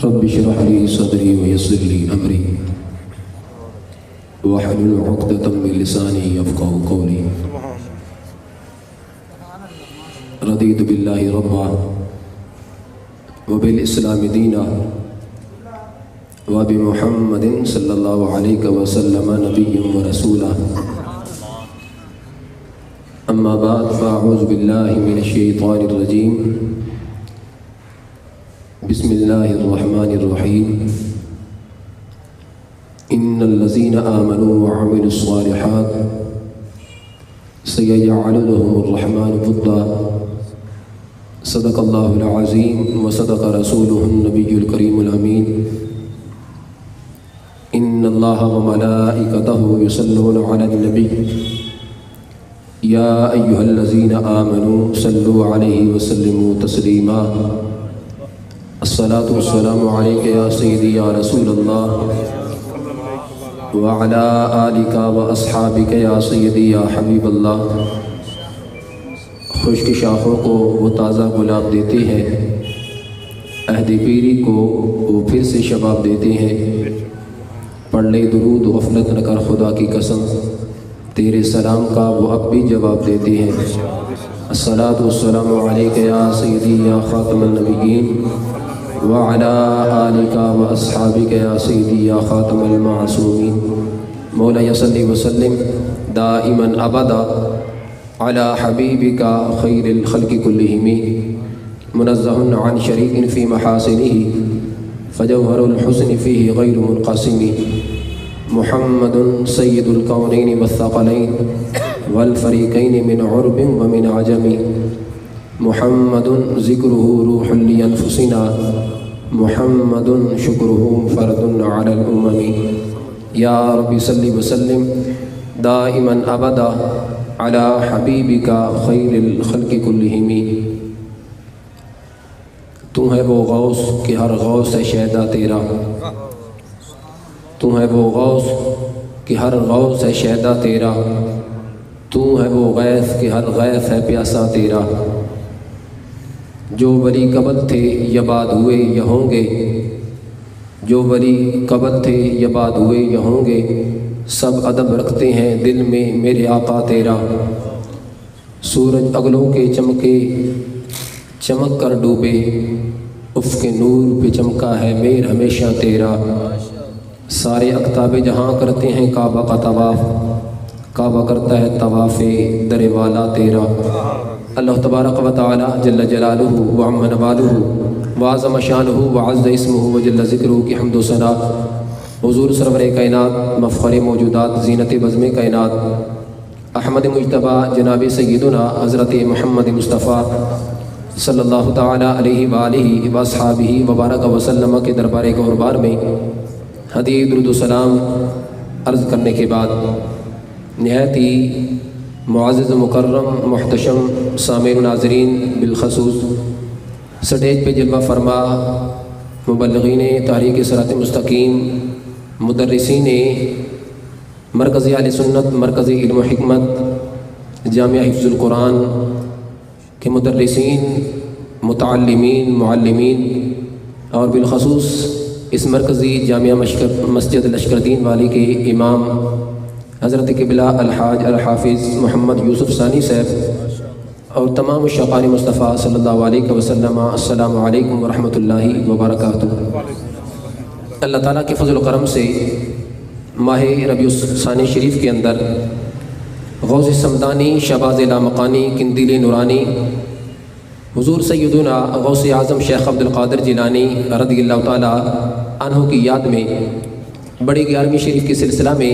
رب اشرح لي صدري ويسر لي أمري واحلل عقدة من لساني يفقهوا قولي رضيت بالله ربا وبالإسلام دينا وبمحمد صلى الله عليه وسلم نبيا ورسولا أما بعد فأعوذ بالله من الشيطان الرجيم بسم الله الرحمن الرحيم إن الذين آمنوا وعملوا الصالحات سيجعل لهم الرحمن ودا صدق الله العظيم وصدق رسوله النبي الكريم الأمين إن الله وملائكته يصلون على النبي يا أيها الذين آمنوا صلوا عليه وسلموا تسليما الصلاة والسلام عليك يا سيدي يا رسول الله وعلى آلك وأصحابك يا سيدي يا حبيب اللہ۔ خشک شاخوں کو وہ تازہ گلاب دیتے ہیں، عہد پیری کو وہ پھر سے شباب دیتے ہیں۔ پڑھ لے درود غفلت نہ کر خدا کی قسم، تیرے سلام کا وہ اب بھی جواب دیتے ہیں۔ الصلاۃ والسلام علیک یا سیدی یا خاتم النبیین وعلی آلک واصحابک یا سیدی یا خاتم المعصومین۔ مولا صلی وسلم دائما ابدا علی حبیبک خیر الخلق کلہم، منزہ عن شریک فی محاسنہ فجوہر الحسن فیہ غیر منقسم۔ محمد سید الکونین والثقلین والفریقین من عرب ومن عجم، محمد ذکرہ روح لانفسنا محمد شکرہ فرد علی الامم۔ یا رب صلی وسلم دائما ابدا علی حبیبک خیر الخلق کلہم۔ تو ہے وہ غوث کہ ہر غوث ہے شیدا تیرا، تو ہے وہ غوث کہ ہر غوث ہے شیدا تیرا، تو ہے وہ غیث کہ ہر غیث ہے پیاسا تیرا۔ جو ولی قبل تھے یا بعد ہوئے یا ہوں گے، جو ولی قبل تھے یا بعد ہوئے یا ہوں گے، سب ادب رکھتے ہیں دل میں میرے آقا تیرا۔ سورج اگلوں کے چمکے چمک کر ڈوبے، افق نور پہ چمکا ہے میر ہمیشہ تیرا۔ سارے اقطاب جہاں کرتے ہیں کعبہ کا طواف، کعبہ کرتا ہے طواف در والا تیرا۔ اللہ تبارک و تعالی جل جلالہ وعم نوالہ وعظم شانہ وعز اسمہ وجل ذکرہ کی حمد و ثنا حضور سرور کائنات، مفخر موجودات، زینت بزم کائنات، احمد مجتبیٰ جناب سیدنا حضرت محمد مصطفیٰ صلی اللہ تعالی علیہ وآلہ واصحابہ وبارک وسلم کے دربار گہربار میں ہدیہ درود و سلام عرض کرنے کے بعد، نہایت ہی معزز مکرم محتشم سامعین ناظرین، بالخصوص سٹیج پہ جلوہ فرما مبلغین تحریک صراط مستقیم، مدرسین مرکز اہل سنت، مرکز علم و حکمت، جامعہ حفظ القرآن کے مدرسین، متعلمین، معلمین، اور بالخصوص اس مرکزی جامعہ مسجد لشکردین والی کے امام حضرت قبلہ الحاج الحافظ محمد یوسف ثانی صاحب، اور تمام الشقان مصطفیٰ صلی اللہ علیہ وسلم، السلام علیکم ورحمۃ اللہ وبرکاتہ۔ اللہ تعالیٰ کے فضل و کرم سے ماہ ربیع الثانی شریف کے اندر غوث سمدانی، شہباز لامقانی، قندیل نورانی، حضور سیدنا غوث اعظم شیخ عبد القادر جیلانی رضی اللہ تعالیٰ عنہ کی یاد میں بڑی 11ویں شریف کے سلسلہ میں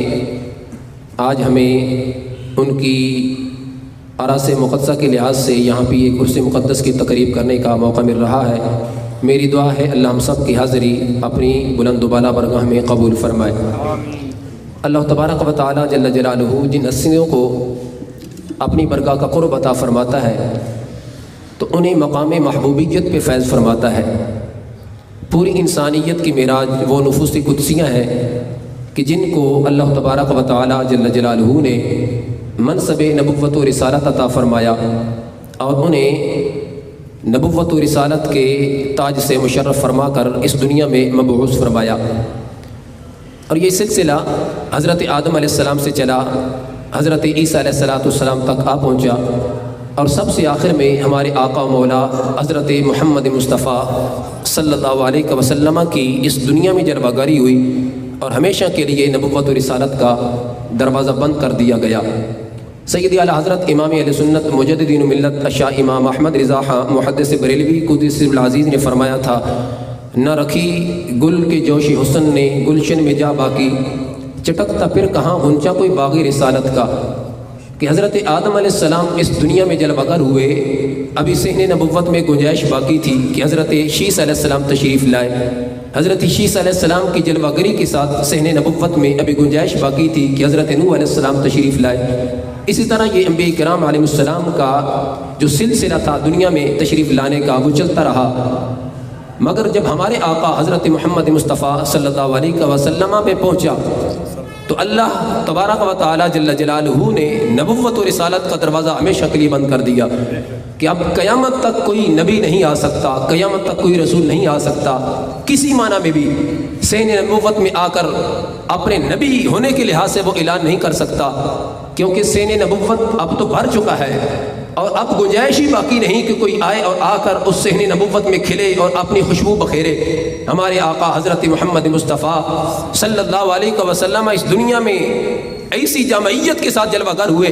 آج ہمیں ان کی اراث مقدسہ کے لحاظ سے یہاں پہ ایک عرس مقدس کی تقریب کرنے کا موقع مل رہا ہے۔ میری دعا ہے اللہ ہم سب کی حاضری اپنی بلند و بالا برگاہ میں قبول فرمائے۔ اللہ تبارک و تعالی جل جلالہ جن ہستیوں کو اپنی برگاہ کا قرب عطا فرماتا ہے تو انہیں مقام محبوبیت پہ فیض فرماتا ہے۔ پوری انسانیت کی معراج وہ نفوس قدسیاں ہیں کہ جن کو اللہ تبارک و تعالی جل جلالہ نے منصب نبوت و رسالت عطا فرمایا، اور انہیں نبوت و رسالت کے تاج سے مشرف فرما کر اس دنیا میں مبعوث فرمایا، اور یہ سلسلہ حضرت آدم علیہ السلام سے چلا، حضرت عیسیٰ علیہ السلام تک آ پہنچا، اور سب سے آخر میں ہمارے آقا و مولا حضرت محمد مصطفیٰ صلی اللہ علیہ وسلم کی اس دنیا میں جلوہ گری ہوئی، اور ہمیشہ کے لیے نبوت و رسالت کا دروازہ بند کر دیا گیا۔ سیدی اعلیٰ حضرت امام اہل سنت مجددین ملت شاہ امام احمد رضا محدث بریلوی قدس سر العزیز نے فرمایا تھا، نہ رکھی گل کے جوشی حسن نے گلشن میں جا باقی، چٹکتا پھر کہاں غنچہ کوئی باغی رسالت کا، کہ حضرت آدم علیہ السلام اس دنیا میں جلوہ گر ہوئے، ابھی صحن نبوت میں گنجائش باقی تھی کہ حضرت شیس علیہ السلام تشریف لائے۔ حضرت شیس علیہ السلام کی جلوہ گری کے ساتھ صحن نبوت میں ابھی گنجائش باقی تھی کہ حضرت نوح علیہ السلام تشریف لائے۔ اسی طرح یہ انبیاء کرام علیہ السلام کا جو سلسلہ تھا دنیا میں تشریف لانے کا، وہ چلتا رہا، مگر جب ہمارے آقا حضرت محمد مصطفیٰ صلی اللہ علیہ وسلم پہ پہنچا تو اللہ تبارک و تعالی جل جلالہ نے نبوت و رسالت کا دروازہ ہمیشہ کے لیے بند کر دیا کہ اب قیامت تک کوئی نبی نہیں آ سکتا، قیامت تک کوئی رسول نہیں آ سکتا، کسی معنی میں بھی سین نبوت میں آ کر اپنے نبی ہونے کے لحاظ سے وہ اعلان نہیں کر سکتا، کیونکہ سین نبوت اب تو بھر چکا ہے، اور اب گنجائش ہی باقی نہیں کہ کوئی آئے اور آ کر اس صحن نبوت میں کھلے اور اپنی خوشبو بخیرے۔ ہمارے آقا حضرت محمد مصطفیٰ صلی اللہ علیہ وسلم اس دنیا میں ایسی جامعیت کے ساتھ جلوہ گر ہوئے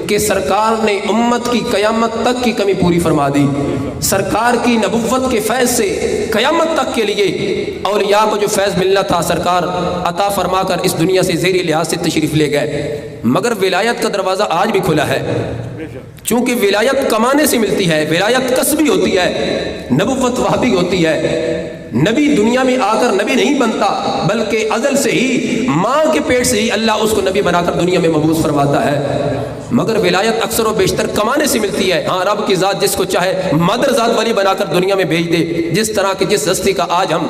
کہ سرکار نے امت کی قیامت تک کی کمی پوری فرما دی۔ سرکار کی نبوت کے فیض سے قیامت تک کے لیے اولیاء کو جو فیض ملنا تھا سرکار عطا فرما کر اس دنیا سے زیر لحاظ سے تشریف لے گئے، مگر ولایت کا دروازہ آج بھی کھلا ہے، چونکہ ولایت کمانے سے ملتی ہے، ولایت کسبی ہوتی ہے، نبوت وہبی ہوتی ہے۔ نبی دنیا میں آ کر نبی نہیں بنتا، بلکہ ازل سے ہی ماں کے پیٹ سے ہی اللہ اس کو نبی بنا کر دنیا میں مبعوث فرماتا ہے، مگر ولایت اکثر و بیشتر کمانے سے ملتی ہے۔ ہاں، رب کی ذات جس کو چاہے مادر ذات ولی بنا کر دنیا میں بھیج دے، جس طرح کہ جس ہستی کا آج ہم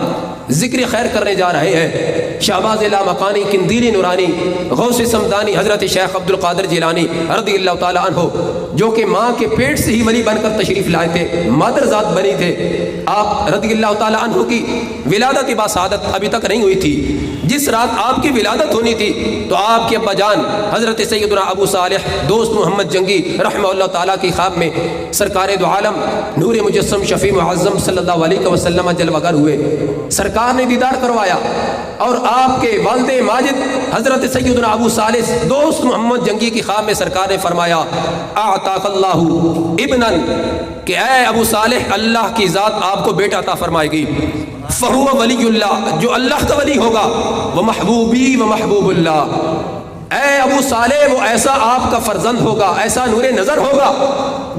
ذکر خیر کرنے جا رہے ہیں، شہباز لامکانی قندیل نورانی غوث سمدانی حضرت شیخ عبد القادر جیلانی رضی اللہ تعالیٰ عنہ، جو کہ ماں کے پیٹ سے ہی ولی بن کر تشریف لائے تھے، مادر ذات بنی تھے۔ آپ رضی اللہ تعالیٰ عنہ کی ولادت با سعادت ابھی تک نہیں ہوئی تھی۔ جس رات آپ کی ولادت ہونی تھی تو آپ کے ابا جان حضرت سیدنا ابو صالح دوست محمد جنگی رحمہ اللہ تعالیٰ کی خواب میں سرکار دو عالم نور مجسم شفیع معظم صلی اللہ علیہ وسلم جلوہ گر ہوئے، سرکار نے دیدار کروایا، اور آپ کے والد ماجد حضرت سیدنا ابو صالح دوست محمد جنگی کی خواب میں سرکار نے فرمایا، اعطاک اللہ ابنا، کہ اے ابو صالح اللہ کی ذات آپ کو بیٹا عطا فرمائے گی، فہو ولی اللہ، جو اللہ کا ولی ہوگا، وہ محبوبی و محبوب اللہ، اے ابو صالح وہ ایسا آپ کا فرزند ہوگا، ایسا نور نظر ہوگا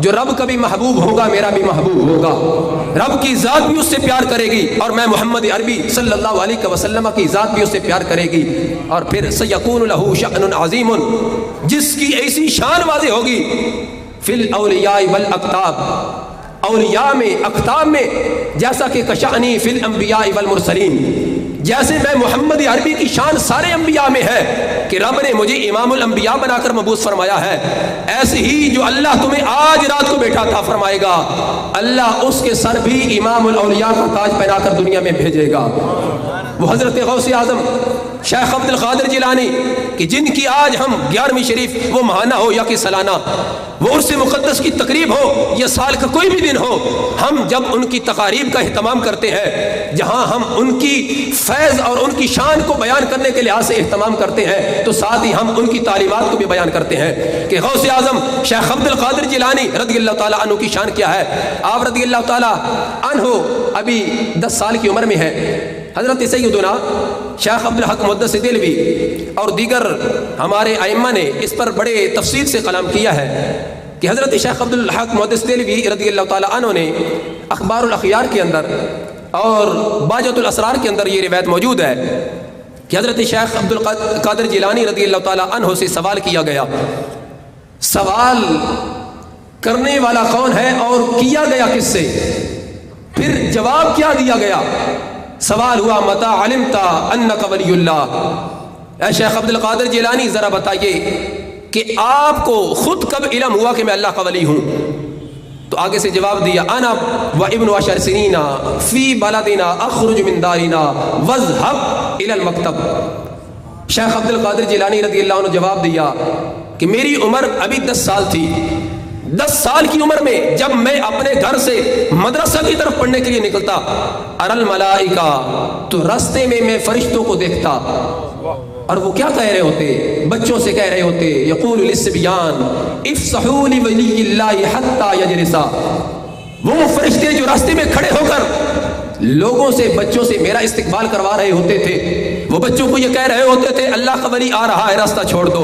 جو رب کا بھی محبوب ہوگا، میرا بھی محبوب ہوگا، رب کی ذات بھی اس سے پیار کرے گی، اور میں محمد عربی صلی اللہ علیہ وسلم کی ذات بھی اس سے پیار کرے گی، اور پھر سیکون لہ شأن عظیم، جس کی ایسی شان واضح ہوگی فی الاولیاء والاقطاب، اولیاء میں اقطاب میں، جیسا کہ کشانی فی الانبیاء والمرسلین، جیسے میں محمد عربی کی شان سارے انبیاء میں ہے کہ رب نے مجھے امام الانبیاء بنا کر مبعوث فرمایا ہے، ایسے ہی جو اللہ تمہیں آج رات کو بیٹا عطا فرمائے گا، اللہ اس کے سر بھی امام الاولیاء کا تاج پہنا کر دنیا میں بھیجے گا۔ وہ حضرت غوث اعظم شیخ عبد القادر جیلانی کہ جن کی آج ہم 11ویں شریف وہ ماہانہ ہو یا کہ سالانہ، وہ عرس مقدس کی تقریب ہو یا سال کا کوئی بھی دن ہو، ہم جب ان کی تقاریب کا اہتمام کرتے ہیں، جہاں ہم ان کی فیض اور ان کی شان کو بیان کرنے کے لحاظ سے اہتمام کرتے ہیں، تو ساتھ ہی ہم ان کی تعلیمات کو بھی بیان کرتے ہیں کہ غوث اعظم شیخ عبد القادر جیلانی رضی اللہ تعالیٰ عنہ کی شان کیا ہے۔ آپ رضی اللہ تعالیٰ عنہ ابھی 10 سال کی عمر میں ہے۔ حضرت سیدنا شیخ عبد الحق محدث دہلوی اور دیگر ہمارے ائمہ نے اس پر بڑے تفصیل سے کلام کیا ہے کہ حضرت شیخ عبد الحق محدث دہلوی رضی اللہ تعالیٰ عنہ نے اخبار الاخیار کے اندر اور باجۃ الاسرار کے اندر یہ روایت موجود ہے کہ حضرت شیخ عبد القادر جیلانی رضی اللہ تعالیٰ عنہ سے سوال کیا گیا، سوال کرنے والا کون ہے اور کیا گیا کس سے، پھر جواب کیا دیا گیا؟ سوال ہوا متا علمتا انک ولی اللہ، اے شیخ عبد القادر جیلانی ذرا بتائیے کہ آپ کو خود کب علم ہوا کہ میں اللہ کا ولی ہوں؟ تو آگے سے جواب دیا انا و ابن عشر سنین فی بلدنا اخرج من دارنا واذهب الى المکتب. شیخ عبد القادر جیلانی رضی اللہ عنہ جواب دیا کہ میری عمر ابھی 10 سال تھی. 10 سال کی عمر میں جب میں اپنے گھر سے مدرسہ کی طرف پڑھنے کے لیے نکلتا، ارل ملائکہ، تو راستے میں فرشتوں کو دیکھتا، اور وہ کیا کہہ رہے ہوتے؟ بچوں سے کہہ رہے ہوتے، یقول للصبیان افصحوا لولی اللہ حتی یجلسا. وہ فرشتے جو راستے میں کھڑے ہو کر لوگوں سے، بچوں سے میرا استقبال کروا رہے ہوتے تھے، وہ بچوں کو یہ کہہ رہے ہوتے تھے اللہ کا ولی آ رہا ہے، راستہ چھوڑ دو،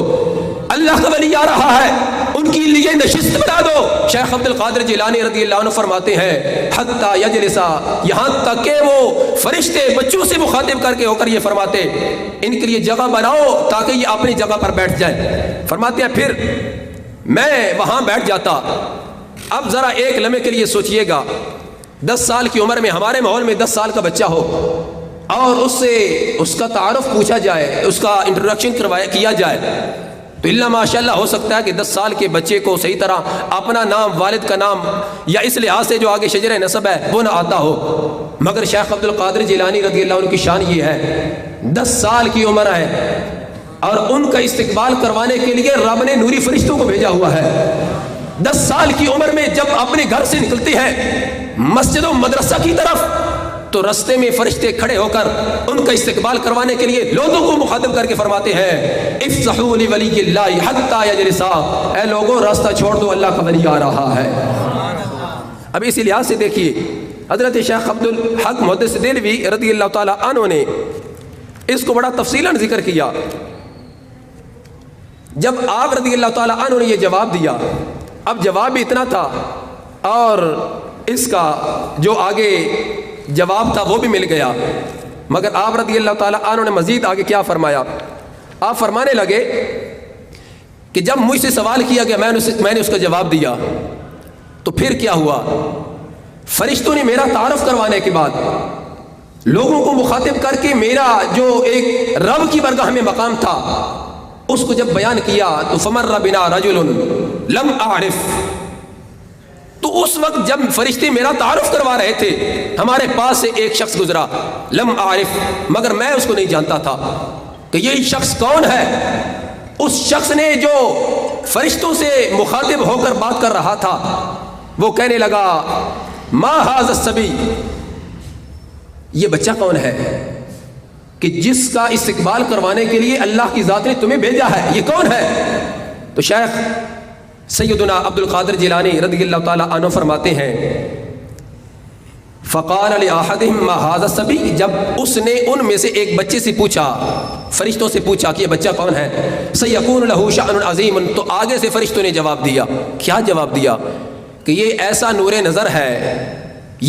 اللہ کا ولی آ رہا ہے، ان کے لیے نشست بنا دو. شیخ عبد القادر جیلانی رضی اللہ عنہ فرماتے ہیں حتی یجلسا، یہاں تک کہ وہ فرشتے بچوں سے مخاطب کر کے ہو کر یہ فرماتے ان کے لیے جگہ بناؤ تاکہ یہ اپنی جگہ پر بیٹھ جائے. فرماتے ہیں پھر میں وہاں بیٹھ جاتا. اب ذرا ایک لمحے کے لیے سوچئے گا، 10 سال کی عمر میں ہمارے ماحول میں 10 سال کا بچہ ہو اور اس سے اس کا تعارف پوچھا جائے، اس کا انٹروڈکشن کیا جائے، تو اللہ ماشاءاللہ ہو سکتا ہے کہ 10 سال کے بچے کو صحیح طرح اپنا نام، والد کا نام، یا اس لحاظ سے جو آگے شجرہ نسب ہے وہ نہ آتا ہو. مگر شیخ عبد القادر جیلانی رضی اللہ عنہ کی شان یہ ہے، 10 سال کی عمر ہے اور ان کا استقبال کروانے کے لیے رب نے نوری فرشتوں کو بھیجا ہوا ہے. 10 سال کی عمر میں جب اپنے گھر سے نکلتے ہیں مسجد و مدرسہ کی طرف، تو رستے میں فرشتے کھڑے ہو کر ان کا استقبال کروانے کے لیے لوگوں کو مخاطب کر کے فرماتے ہیں افصحوا لولی اللہ حتی یجلسا، اے لوگوں راستہ چھوڑ دو، اللہ کا ولی آ رہا ہے. اب اسی لحاظ سے دیکھیے حضرت شیخ عبد الحق محدث دہلوی رضی اللہ تعالی عنہ نے اس کو بڑا تفصیلاً ذکر کیا. جب آپ رضی اللہ تعالی عنہ نے یہ جواب دیا، اب جواب بھی اتنا تھا اور اس کا جو آگے جواب تھا وہ بھی مل گیا، مگر آپ رضی اللہ تعالی عنہ نے مزید آگے کیا فرمایا؟ آپ فرمانے لگے کہ جب مجھ سے سوال کیا گیا میں نے اس کا جواب دیا، تو پھر کیا ہوا؟ فرشتوں نے میرا تعارف کروانے کے بعد لوگوں کو مخاطب کر کے میرا جو ایک رب کی برگاہ میں مقام تھا اس کو جب بیان کیا تو فمر بنا رجل لم اعرف، تو اس وقت جب فرشتے میرا تعارف کروا رہے تھے ہمارے پاس سے ایک شخص گزرا، لم اعرف، مگر میں اس کو نہیں جانتا تھا کہ یہ شخص کون ہے. اس شخص نے جو فرشتوں سے مخاطب ہو کر بات کر رہا تھا وہ کہنے لگا ما ھذا الصبی، یہ بچہ کون ہے کہ جس کا استقبال کروانے کے لیے اللہ کی ذات نے تمہیں بھیجا ہے، یہ کون ہے؟ تو شیخ سیدنا عبد القادر جیلانی رضی اللہ تعالی عنہ فرماتے ہیں فقال لأحدهم ما هذا الصبی، جب اس نے ان میں سے ایک بچے سے پوچھا، فرشتوں سے پوچھا کہ یہ بچہ کون ہے، سیکون له شأن عظیم، تو آگے سے فرشتوں نے جواب دیا. کیا جواب دیا؟ کہ یہ ایسا نور نظر ہے،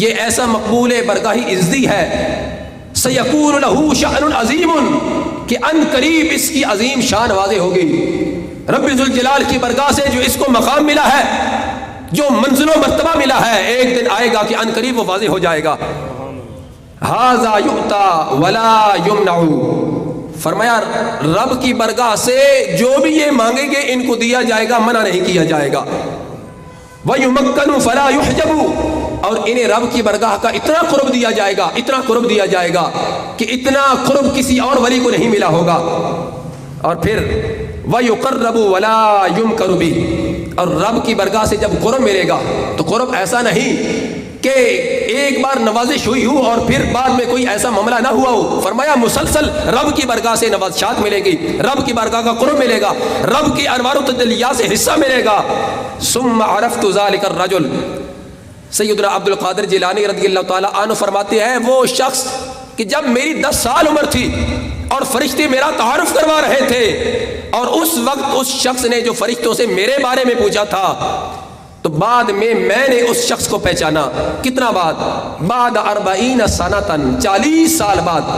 یہ ایسا مقبول برگاہی عزتی ہے، سیکون له شأن عظیم، کہ ان قریب اس کی عظیم شان واضح ہوگی. رب ذوالجلال کی برگاہ سے جو اس کو مقام ملا ہے، جو منزل و مرتبہ ملا ہے، ایک دن آئے گا کہ ان قریب وہ واضح ہو جائے گا. ھذا یؤتی ولا یمنع، فرمایا رب کی برگاہ سے جو بھی یہ مانگیں گے ان کو دیا جائے گا، منع نہیں کیا جائے گا. وَيُمَكَّنُ فَلَا يُحْجَبُ، اور انہیں رب کی برگاہ کا اتنا قرب دیا جائے گا، اتنا قرب دیا جائے گا کہ اتنا قرب کسی اور ولی کو نہیں ملا ہوگا. اور پھر وَيُقَرَّبُ وَلَا يُمْكَرُ بِهِ، اور رب کی برگاہ سے جب قرب ملے گا تو قرب ایسا نہیں کہ ایک بار نوازش ہوئی ہو اور پھر بعد میں کوئی ایسا معاملہ نہ ہوا ہو. فرمایا مسلسل رب کی برگاہ سے نوازشات ملے گی، رب کی برگاہ کا قرب ملے گا، رب کی انوار و تجلیات سے حصہ ملے گا. ثم عرفت ذلك الرجل، سیدنا عبد القادر جیلانی رضی اللہ تعالی عنہ فرماتے ہیں وہ شخص کہ جب میری 10 سال عمر تھی اور فرشتے میرا تعارف کروا رہے تھے، اور اس وقت اس شخص نے جو فرشتوں سے میرے بارے میں پوچھا تھا، تو بعد میں نے اس شخص کو پہچانا. کتنا بعد 40 سنتاً، 40 سال بعد.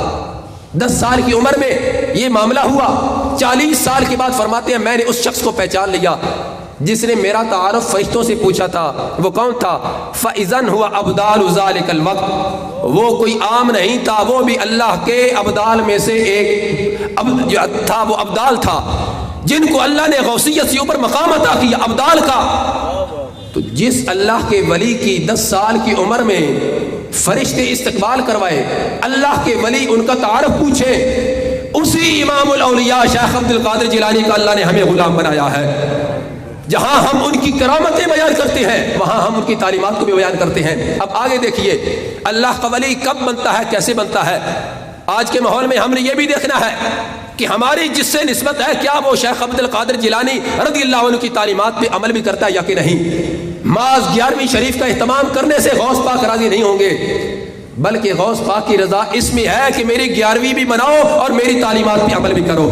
10 سال کی عمر میں یہ معاملہ ہوا، 40 سال کے بعد فرماتے ہیں میں نے اس شخص کو پہچان لیا جس نے میرا تعارف فرشتوں سے پوچھا تھا. وہ کون تھا؟ فَإِذَنْ هُوَ أَبْدَالُ ذَلِكَ الْوَقْتِ، وہ کوئی عام نہیں تھا، وہ بھی اللہ کے ابدال میں سے ایک جو تھا، وہ ابدال تھا جن کو اللہ نے غوثیت سے اوپر مقام عطا کیا، ابدال کا. تو جس اللہ کے ولی کی 10 سال کی عمر میں فرشتے استقبال کروائے، اللہ کے ولی ان کا تعارف پوچھے، اسی امام الاولیاء شیخ عبد القادر جیلانی کا اللہ نے ہمیں غلام بنایا ہے۔ جہاں ہم ان کی کرامتیں بیان کرتے ہیں وہاں ہم ان کی تعلیمات کو بھی بیان کرتے ہیں۔ اب آگے دیکھیے اللہ کا ولی کب بنتا ہے، کیسے بنتا ہے۔ آج کے ماحول میں ہم نے یہ بھی دیکھنا ہے کہ ہماری جس سے نسبت ہے کیا وہ شیخ عبد القادر جیلانی رضی اللہ عنہ کی تعلیمات پہ عمل بھی کرتا ہے یا کہ نہیں۔ محض 11ویں شریف کا اہتمام کرنے سے غوث پاک راضی نہیں ہوں گے، بلکہ غوث پاک کی رضا اس میں ہے کہ میری 11ویں بھی مناؤ اور میری تعلیمات پہ عمل بھی کرو۔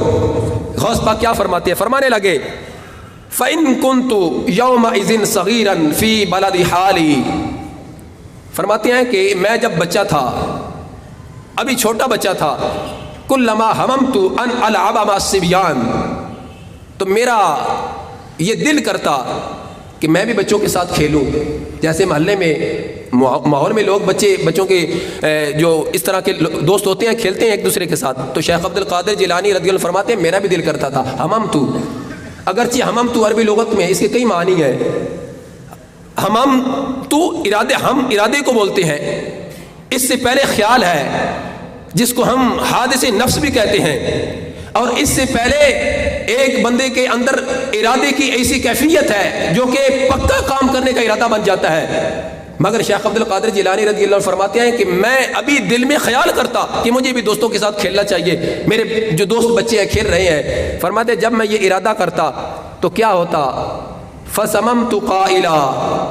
غوث پاک کیا فرماتے ہیں، فرمانے لگے فَإِن كُنْتُ يَوْمَئِذٍ صَغِيرًا فِي بَلَدِ حَالِي، فرماتے ہیں کہ میں جب بچہ تھا، ابھی چھوٹا بچہ تھا، كُلَّمَا هَمَمْتُ أَنْ أَلْعَبَ مَعَ الصِّبْيَانِ، تو میرا یہ دل کرتا کہ میں بھی بچوں کے ساتھ کھیلوں۔ جیسے محلے میں ماحول میں لوگ بچوں کے جو اس طرح کے دوست ہوتے ہیں کھیلتے ہیں ایک دوسرے کے ساتھ، تو شیخ عبد القادر جیلانی رضی اللہ عنہ فرماتے ہیں میرا بھی دل کرتا تھا۔ ہممتو، اگرچہ ہممتو عربی لغت میں اس کے کئی معنی ہیں۔ ہممتو ہم ارادے کو بولتے ہیں، اس سے پہلے خیال ہے جس کو ہم حادث نفس بھی کہتے ہیں، اور اس سے پہلے ایک بندے کے اندر ارادے کی ایسی کیفیت ہے جو کہ پکا کام کرنے کا ارادہ بن جاتا ہے۔ مگر شیخ عبد القادر جیلانی رضی اللہ عنہ فرماتے ہیں کہ میں ابھی دل میں خیال کرتا کہ مجھے بھی دوستوں کے ساتھ کھیلنا چاہیے، میرے جو دوست بچے ہیں کھیل رہے ہیں، فرماتے ہیں جب میں یہ ارادہ کرتا تو کیا ہوتا، فَسَمَمْتُ قَائِلًا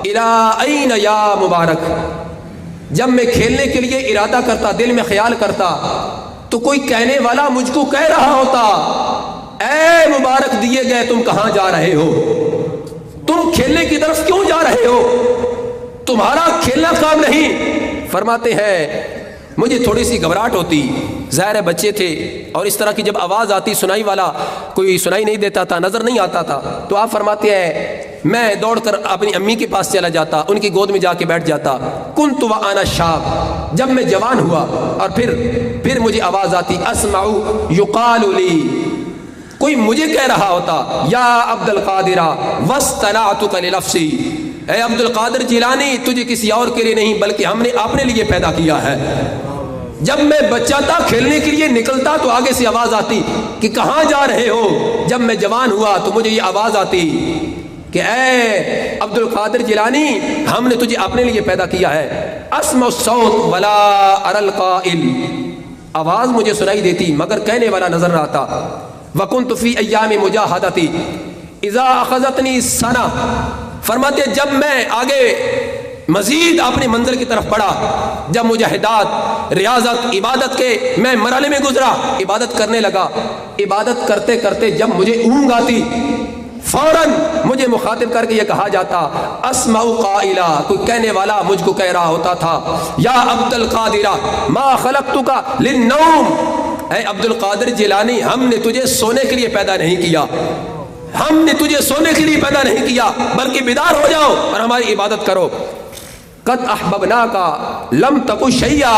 إِلَىٰ أَيْنَ يَا مُبَارَک، جب میں کھیلنے کے لیے ارادہ کرتا، دل میں خیال کرتا، تو کوئی کہنے والا مجھ کو کہہ رہا ہوتا اے مبارک دیے گئے تم کہاں جا رہے ہو، تم کھیلنے کی طرف کیوں جا رہے ہو، تمہارا کھیلنا کام نہیں۔ فرماتے ہیں مجھے تھوڑی سی گھبراہٹ ہوتی، ظاہر بچے تھے، اور اس طرح کی جب آواز آتی سنائی والا کوئی سنائی نہیں دیتا تھا، نظر نہیں آتا تھا، تو آپ فرماتے ہیں میں دوڑ کر اپنی امی کے پاس چلا جاتا، ان کی گود میں جا کے بیٹھ جاتا۔ کنت وانا شاب، جب میں جوان ہوا اور پھر مجھے آواز آتی اسمع یقال لی، کوئی مجھے کہہ رہا ہوتا یا عبد القادر واصطنعتک لنفسی، اے عبد القادر جیلانی تجھے کسی اور کے لیے نہیں بلکہ ہم نے اپنے لیے پیدا کیا ہے۔ جب میں بچہ تھا کھیلنے کے لیے نکلتا تو آگے سے آواز آتی کہ کہاں جا رہے ہو، جب میں جوان ہوا تو مجھے یہ آواز آتی کہ اے عبد القادر جیلانی ہم نے تجھے اپنے لیے پیدا کیا ہے۔ اسمع الصوت ولا ارى القائل، آواز مجھے سنائی دیتی مگر کہنے والا نظر نہ آتا۔ وکنت فی ایام مجاہدتی اذا اخذتنی سنہ، فرماتے جب میں آگے مزید اپنے منزل کی طرف بڑھا، جب مجاہدات، ریاضت، عبادت کے میں مرحلے میں گزرا، عبادت کرنے لگا، عبادت کرتے کرتے جب مجھے اونگ آتی فوراً مجھے مخاطب کر کے یہ کہا جاتا اسمع قائلا، کوئی کہنے والا مجھ کو کہہ رہا ہوتا تھا یا عبد القادر ما خلقتک للنوم، اے عبد القادر جیلانی ہم نے تجھے سونے کے لیے پیدا نہیں کیا، ہم نے تجھے سونے کے لیے پیدا نہیں کیا بلکہ بیدار ہو جاؤ اور ہماری عبادت کرو۔ قد احببناک لم تک شیئا،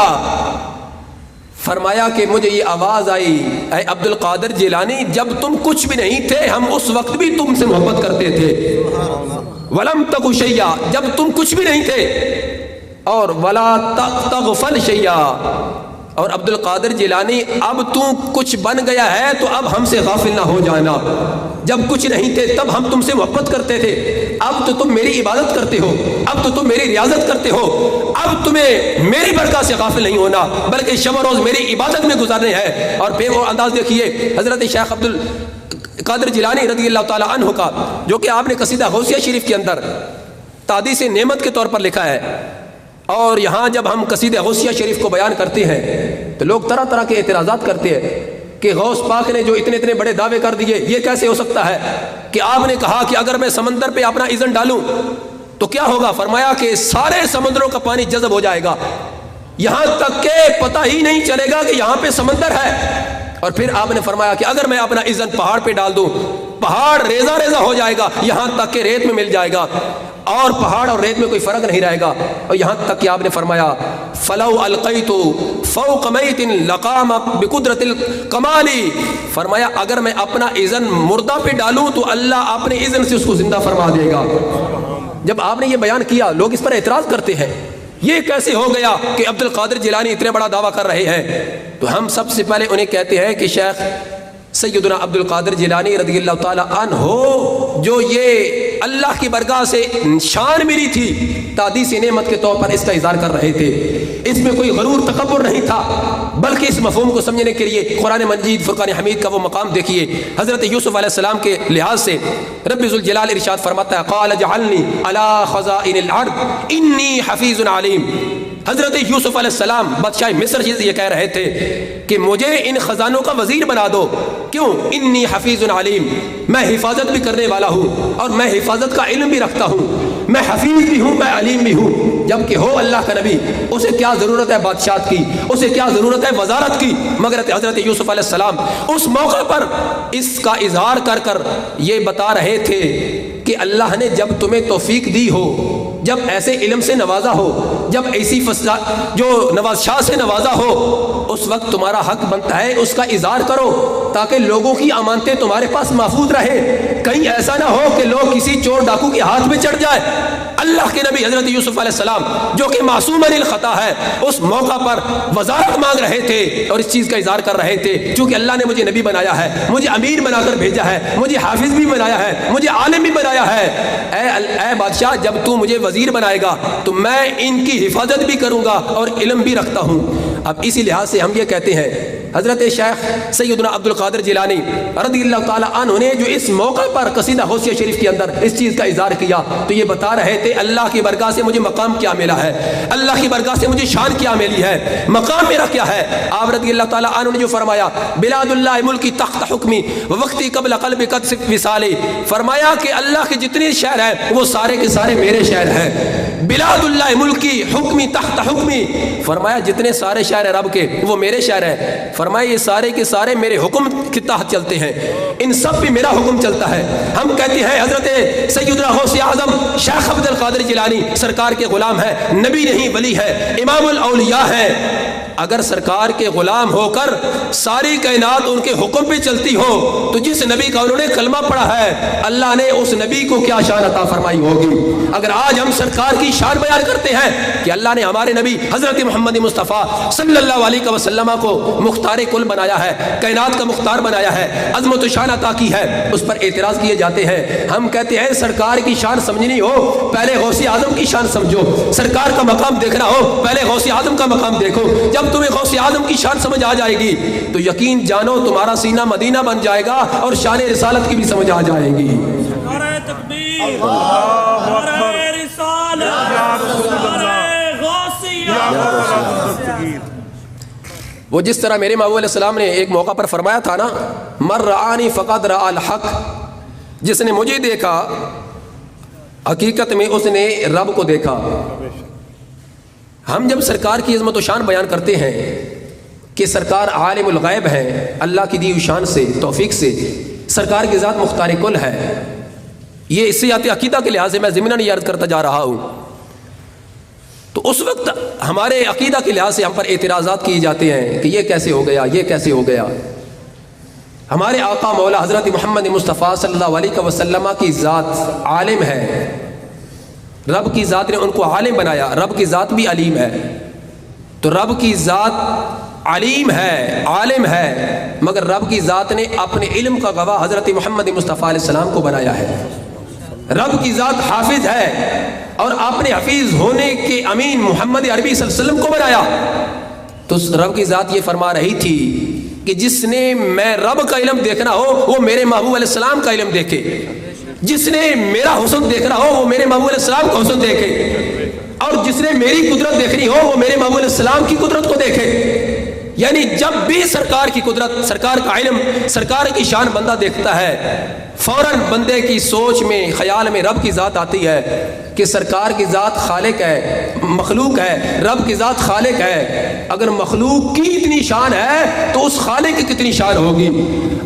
فرمایا کہ مجھے یہ آواز آئی اے عبد القادر جیلانی جب تم کچھ بھی نہیں تھے ہم اس وقت بھی تم سے محبت کرتے تھے، ولم تک شیئا جب تم کچھ بھی نہیں تھے، اور ولا تغفل شیئا، اور عبد القادر جیلانی اب تو کچھ بن گیا ہے تو اب ہم سے غافل نہ ہو جانا، جب کچھ نہیں تھے تب ہم تم سے محبت کرتے تھے، اب تو تم میری عبادت کرتے ہو، اب تو تم میری ریاضت کرتے ہو، اب تمہیں میری برکات سے غافل نہیں ہونا بلکہ شب و روز میری عبادت میں گزارنے ہے۔ اور پھر وہ انداز دیکھیے حضرت شیخ عبد القادر جیلانی رضی اللہ تعالی عنہ کا، جو کہ آپ نے قصیدہ غوثیہ شریف کے اندر تحدیث نعمت کے طور پر لکھا ہے، اور یہاں جب ہم قصیدہ غوثیہ شریف کو بیان کرتے ہیں تو لوگ طرح طرح کے اعتراضات کرتے ہیں کہ غوث پاک نے جو اتنے بڑے دعوے کر دیے یہ کیسے ہو سکتا ہے کہ آپ نے کہا کہ اگر میں سمندر پہ اپنا ایندھن ڈالوں تو کیا ہوگا، فرمایا کہ سارے سمندروں کا پانی جذب ہو جائے گا، یہاں تک کہ پتہ ہی نہیں چلے گا کہ یہاں پہ سمندر ہے۔ اور پھر آپ نے فرمایا کہ اگر میں اپنا ایندھن پہاڑ پہ ڈال دوں پہاڑ ریزہ ریزہ ہو جائے گا، یہاں تک کہ ریت میں مل جائے گا اور پہاڑ اور ریت میں کوئی فرق نہیں رہے گا۔ اور یہاں تک کہ آپ نے فرمایا فلو القیت فوق میت لقام بقدرت الکمال، فرمایا اگر میں اپنا ایندھن مردہ پہ ڈالوں تو اللہ اپنے اذن سے اس کو زندہ فرما دے گا۔ جب آپ نے یہ بیان کیا لوگ اس پر اعتراض کرتے ہیں یہ کیسے ہو گیا کہ عبد القادر جیلانی اتنے بڑا دعویٰ کر رہے ہیں، تو ہم سب سے پہلے انہیں کہتے ہیں کہ شیخ سیدنا عبد القادر جیلانی رضی اللہ تعالی عنہ جو یہ اللہ کی برگاہ سے شان ملی تھی تحدیث نعمت کے طور پر اس کا اظہار کر رہے تھے، اس میں کوئی غرور تکبر نہیں تھا، بلکہ اس مفہوم کو سمجھنے کے لیے قرآن مجید فرقان حمید کا وہ مقام دیکھیے۔ حضرت یوسف علیہ السلام کے لحاظ سے رب ذوالجلال ارشاد فرماتا ہے قال اجعلنی علی خزائن الارض انی حفیظ علیم۔ حضرت یوسف علیہ السلام بادشاہ مصر یہ کہہ رہے تھے کہ مجھے ان خزانوں کا وزیر بنا دو، کیوں؟ انی حفیظ علیم، میں حفاظت بھی کرنے والا ہوں اور میں حفاظت کا علم بھی رکھتا ہوں، میں حفیظ بھی ہوں، میں علیم بھی ہوں۔ جبکہ ہو اللہ کا نبی، اسے کیا ضرورت ہے بادشاہت کی، اسے کیا ضرورت ہے وزارت کی، مگر حضرت یوسف علیہ السلام اس موقع پر اس کا اظہار کر کر یہ بتا رہے تھے کہ اللہ نے جب تمہیں توفیق دی ہو، جب ایسے علم سے نوازا ہو، جب ایسی جو نواز شاہ سے نوازا ہو، اس وقت تمہارا حق بنتا ہے اس کا اظہار کرو تاکہ لوگوں کی امانتیں تمہارے پاس محفوظ رہے، کہیں ایسا نہ ہو کہ لوگ کسی چور ڈاکو کے ہاتھ میں چڑھ جائے۔ اللہ کے نبی حضرت یوسف علیہ السلام جو کہ معصوم عن الخطا ہے، اس موقع پر وزارت مانگ رہے تھے اور اس چیز کا اظہار کر رہے تھے چونکہ اللہ نے مجھے نبی بنایا ہے، مجھے امیر بنا کر بھیجا ہے، مجھے حافظ بھی بنایا ہے، مجھے عالم بھی بنایا ہے، اے بادشاہ جب تو مجھے وزیر بنائے گا تو میں ان کی حفاظت بھی کروں گا اور علم بھی رکھتا ہوں۔ اب اسی لحاظ سے ہم یہ کہتے ہیں حضرت شیخ سیدنا عبد القادر جیلانی رضی اللہ تعالی عنہ نے جو اس موقع پر قصیدہ غوثیہ شریف کے اندر اس چیز کا اظہار کیا تو یہ بتا رہے تھے اللہ کی برگاہ سے مجھے مقام کیا ملا ہے، اللہ کی برگاہ سے مجھے شان کیا ملی ہے، مقام میرا کیا ہے۔ آپ رضی اللہ تعالی عنہ نے جو فرمایا بلاد اللہ ملکی تخت حکمی وقتی قبل قلب قد وصالی، فرمایا کہ اللہ کے جتنے شہر ہیں وہ سارے کے سارے میرے شہر ہیں۔ بلاد اللہ ملکی حکمی تحت حکمی، فرمایا جتنے سارے شہر ہیں رب کے وہ میرے شہر ہیں، فرمایا یہ سارے کے سارے میرے حکم کے تحت چلتے ہیں، ان سب پہ میرا حکم چلتا ہے۔ ہم کہتے ہیں حضرت سیدنا غوث اعظم شیخ عبد القادر جیلانی سرکار کے غلام ہے، نبی نہیں ولی ہے، امام الاولیاء ہے۔ اگر سرکار کے غلام ہو کر ساری کائنات ان کے حکم پہ چلتی ہو تو جس نبی کا انہوں نے کلمہ پڑھا ہے اللہ نے اس نبی کو کیا شان عطا فرمائی ہوگی۔ اگر آج ہم سرکار کی شان بیان کرتے ہیں کہ اللہ نے ہمارے نبی حضرت محمد مصطفیٰ صلی اللہ علیہ وسلم کو مختار کل بنایا ہے، کائنات کا مختار بنایا ہے، عظمت و شان عطا کی ہے، اس پر اعتراض کیے جاتے ہیں۔ ہم کہتے ہیں سرکار کی شان سمجھنی ہو پہلے غوث اعظم کی شان سمجھو، سرکار کا مقام دیکھنا ہو پہلے غوث اعظم کا مقام دیکھو۔ جب تمہیں غوث اعظم کی شان سمجھ آ جائے گی تو یقین جانو تمہارا سینہ مدینہ بن جائے گا اور شان رسالت کی بھی سمجھ آ جائے گی۔ نعرہ تکبیر، نعرہ رسالت، نعرہ غوثیہ۔ وہ جس طرح میرے محبوب علیہ السلام نے ایک موقع پر فرمایا تھا نا من رآنی فقد رأى الحق، جس نے مجھے دیکھا حقیقت میں اس نے رب کو دیکھا۔ ہم جب سرکار کی عظمت و شان بیان کرتے ہیں کہ سرکار عالم الغیب ہے، اللہ کی دی ہوئی شان سے توفیق سے سرکار کی ذات مختار کل ہے، یہ اس سے عقیدہ کے لحاظ سے میں ضمناً یہ عرض کرتا جا رہا ہوں، تو اس وقت ہمارے عقیدہ کے لحاظ سے ہم پر اعتراضات کیے جاتے ہیں کہ یہ کیسے ہو گیا، یہ کیسے ہو گیا۔ ہمارے آقا مولا حضرت محمد مصطفیٰ صلی اللہ علیہ وسلم کی ذات عالم ہے، رب کی ذات نے ان کو عالم بنایا، رب کی ذات بھی علیم ہے، تو رب کی ذات علیم ہے، عالم ہے، مگر رب کی ذات نے اپنے علم کا گواہ حضرت محمد مصطفیٰ علیہ السلام کو بنایا ہے۔ رب کی ذات حافظ ہے اور آپ نے حفیظ ہونے کے امین محمد عربی صلی اللہ علیہ وسلم کو بنایا، تو رب کی ذات یہ فرما رہی تھی کہ جس نے میں رب کا علم دیکھنا ہو وہ میرے محبوب علیہ السلام کا علم دیکھے، جس نے میرا حسن دیکھنا ہو وہ میرے محبوب علیہ السلام کا حسن دیکھے، اور جس نے میری قدرت دیکھنی ہو وہ میرے محبوب علیہ السلام کی قدرت کو دیکھے۔ یعنی جب بھی سرکار کی قدرت، سرکار کا علم، سرکار کی شان بندہ دیکھتا ہے فوراً بندے کی سوچ میں خیال میں رب کی ذات آتی ہے کہ سرکار کی ذات خالق ہے، مخلوق ہے، رب کی ذات خالق ہے۔ اگر مخلوق کی اتنی شان ہے تو اس خالق کی کتنی شان ہوگی۔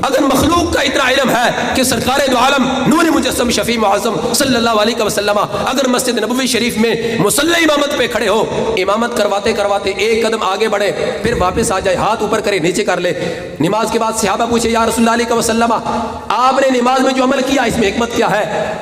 اگر مخلوق کا اتنا علم ہے کہ سرکار دو عالم نور مجسم شفیع معظم صلی اللہ علیہ وسلم اگر مسجد نبوی شریف میں مصلی امامت پہ کھڑے ہو، امامت کرواتے کرواتے ایک قدم آگے بڑھے پھر واپس آ جائے، ہاتھ اوپر کرے نیچے کر لے، نماز کے بعد صحابہ پوچھے یا رسول اللہ علیہ وسلم آپ نے نماز میں جو عمل کیا اس میں حکمت کیا ہے؟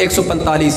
145।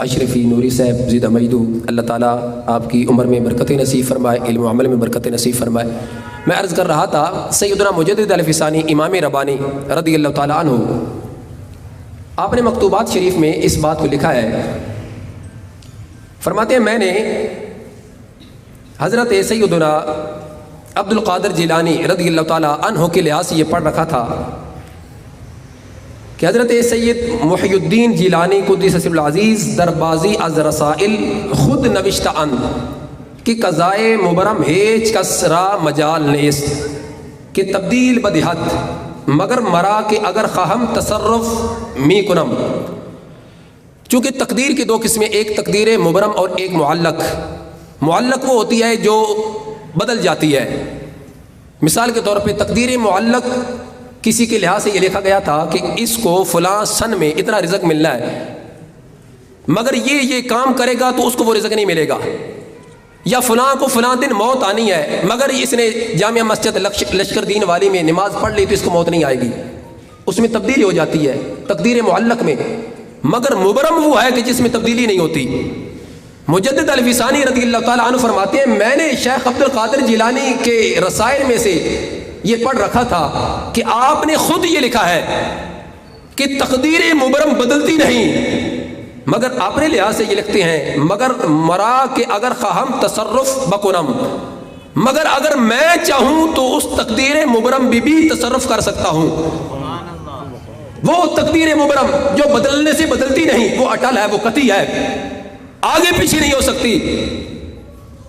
اشرفی نوری صاحب زیدہ مجدو، اللہ تعالیٰ آپ کی عمر میں برکت نصیب فرمائے، علم و عمل میں برکت نصیب فرمائے۔ میں عرض کر رہا تھا سیدنا مجدد الفی ثانی امام ربانی رضی اللہ تعالیٰ عنہ، آپ نے مکتوبات شریف میں اس بات کو لکھا ہے، فرماتے ہیں میں نے حضرت سیدنا عبد القادر جیلانی رضی اللہ تعالیٰ عنہ کے لحاظ سے یہ پڑھ رکھا تھا کہ حضرت سید محی الدین جیلانی قدس سر العزیز دربازی از رسائل خود نوشتہ ان کہ قضائے مبرم ہیچ کسرا مجال نیست کہ تبدیل بدہت مگر مرا کہ اگر خواہم تصرف می کنم۔ چونکہ تقدیر کی دو قسمیں، ایک تقدیر مبرم اور ایک معلق۔ معلق وہ ہوتی ہے جو بدل جاتی ہے۔ مثال کے طور پہ تقدیر معلق کسی کے لحاظ سے یہ لکھا گیا تھا کہ اس کو فلاں سن میں اتنا رزق ملنا ہے، مگر یہ کام کرے گا تو اس کو وہ رزق نہیں ملے گا، یا فلاں کو فلاں دن موت آنی ہے مگر اس نے جامعہ مسجد لشکر دین والی میں نماز پڑھ لی تو اس کو موت نہیں آئے گی، اس میں تبدیلی ہو جاتی ہے تقدیر معلق میں۔ مگر مبرم وہ ہے کہ جس میں تبدیلی نہیں ہوتی۔ مجدد الفی ثانی رضی اللہ تعالیٰ عنہ فرماتے ہیں میں نے شیخ عبد القادر جیلانی کے رسائل میں سے یہ پڑھ رکھا تھا کہ آپ نے خود یہ لکھا ہے کہ تقدیر مبرم بدلتی نہیں، مگر اپنے لحاظ سے یہ لکھتے ہیں مگر مرا کہ اگر خواہم تصرف بکنم، مگر اگر میں چاہوں تو اس تقدیر مبرم بھی تصرف کر سکتا ہوں۔ وہ تقدیر مبرم جو بدلنے سے بدلتی نہیں، وہ اٹل ہے، وہ قطعی ہے، آگے پیچھے نہیں ہو سکتی۔